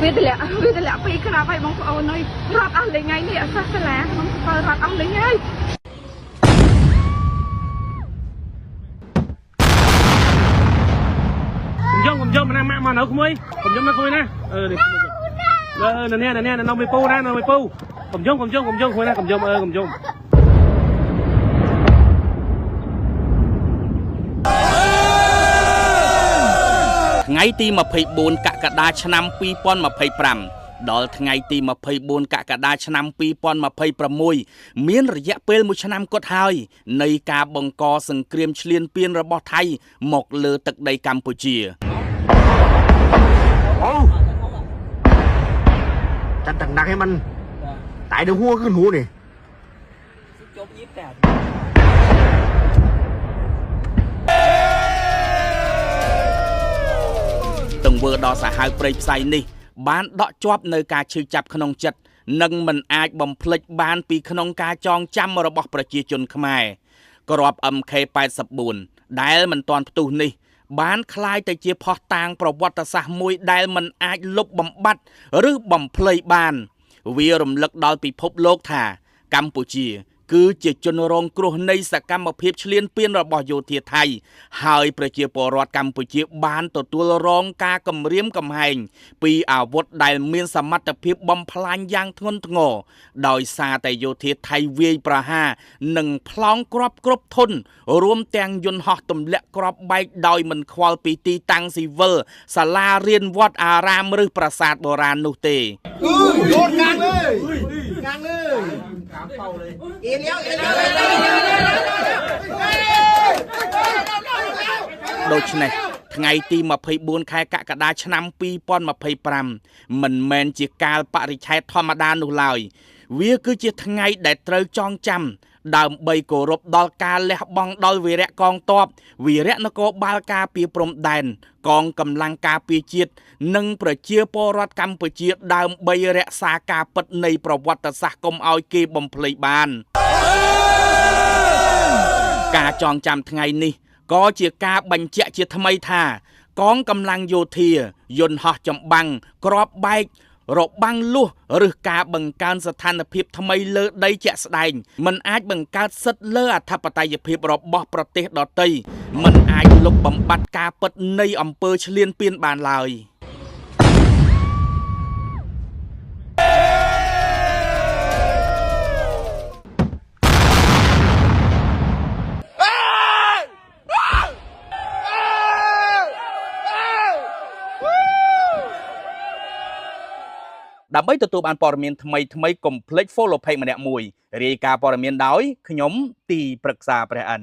វាទម្លាក់ពីក្រាបឲ្យបងប្អូនហើយរត់អស់លេងថ្ងៃនេះអត់សោះសាលាខ្ញុំទៅរត់អស់លេងហើយខ្ញុំយកមកណាម៉ាក់មកនៅក្មួយខ្ញុំយកមកក្មួយណានេះនេះនៅមេពូណានៅមេពូខ្ញុំយកក្មួយណាខ្ញុំយកថ្ងៃទី24កក្កដាឆ្នាំ2025ដល់ថ្ងៃទី24កក្កដាឆ្នាំ2026មានរយៈពេល1ឆ្នាំគត់ហើយនៃការបង្កសង្គ្រាមឈ្លានពានរបស់ថៃមកលើទឹកដីកម្ពុជាจัดหนักให้มันตายเดี๋ยวหัวขึ้นหูนี่ទង្វើដ៏សាហាវព្រៃផ្សៃនេះបានដកជាប់នៅការឈឺចាប់ក្នុងចិត្តនិងមិនអាចបំភ្លេចបានពីក្នុងការចងចាំរបស់ប្រជាជនខ្មែរក្រប MK84 ដែលមិនទាន់ផ្ទុះនេះបានคล้ายទៅជាផុសតាងប្រវត្តិសាស្ត្រមួយដែលមិនអាចលុបបំបាត់ឬបំភ្លៃបានវារំលឹកដល់ពិភពលោកថាកម្ពុជាគឺជាជនរងគ្រោះនៃសកម្មភាពឈ្លានពានរបស់យោធាថៃហើយប្រជាពលរដ្ឋកម្ពុជាបានទទួលរងការគំរាមកំហែងពីអាវុធដែលមានសមត្ថភាពបំផ្លាញយ៉ាងធ្ងន់ធ្ងរដោយសារតែយោធាថៃវាយប្រហារនិងប្លង់គ្រាប់គ្រប់ធន់រួមទាំងយន្តហោះទម្លាក់គ្រាប់បែកដោយមិនខ្វល់ពីទីតាំងស៊ីវិលសាលារៀនវត្តអារាមឬប្រាសាទបុរាណនោះទេដូច្នេះថ្ងៃទី24ខែកក្កដាឆ្នាំ2025មិនមែនជាកាលបរិច្ឆេទធម្មតានោះឡើយវាគឺជាថ្ងៃដែលត្រូវចងចាំដើម្បីគោរពដល់ការលះបង់ដល់វីរៈកងទ័ពវីរៈនគរបាលការពារព្រំដែនកងកម្លាំងការពារជាតិនិងប្រជាពលរដ្ឋកម្ពុជាដើម្បីរក្សាការពិតនៃប្រវត្តិសាស្ត្រកុំឲ្យគេបំភ្លេចបានការចងចាំថ្ងៃនេះក៏ជាការបញ្ជាក់ជាថ្មីថាកងកម្លាំងយោធាយន្តហោះចម្បាំងគ្រាប់បែករបាំងលួសឬការបង្កើនស្ថានភាពថ្មីលើដីជាក់ស្ដែងมันអាចបង្កើតសិទ្ធិលើអធិបតេយ្យភាពរបស់ប្រទេសដទៃมันអាចលុបបំបាត់ការពិតនៃអំពើឈ្លានពានបានឡើយដើម្បីទទួលបានព័ត៌មានថ្មីកុំភ្លេច follow page ម្នាក់មួយរាយការណ៍ព័ត៌មានដោយខ្ញុំទីប្រឹក្សាព្រះអិន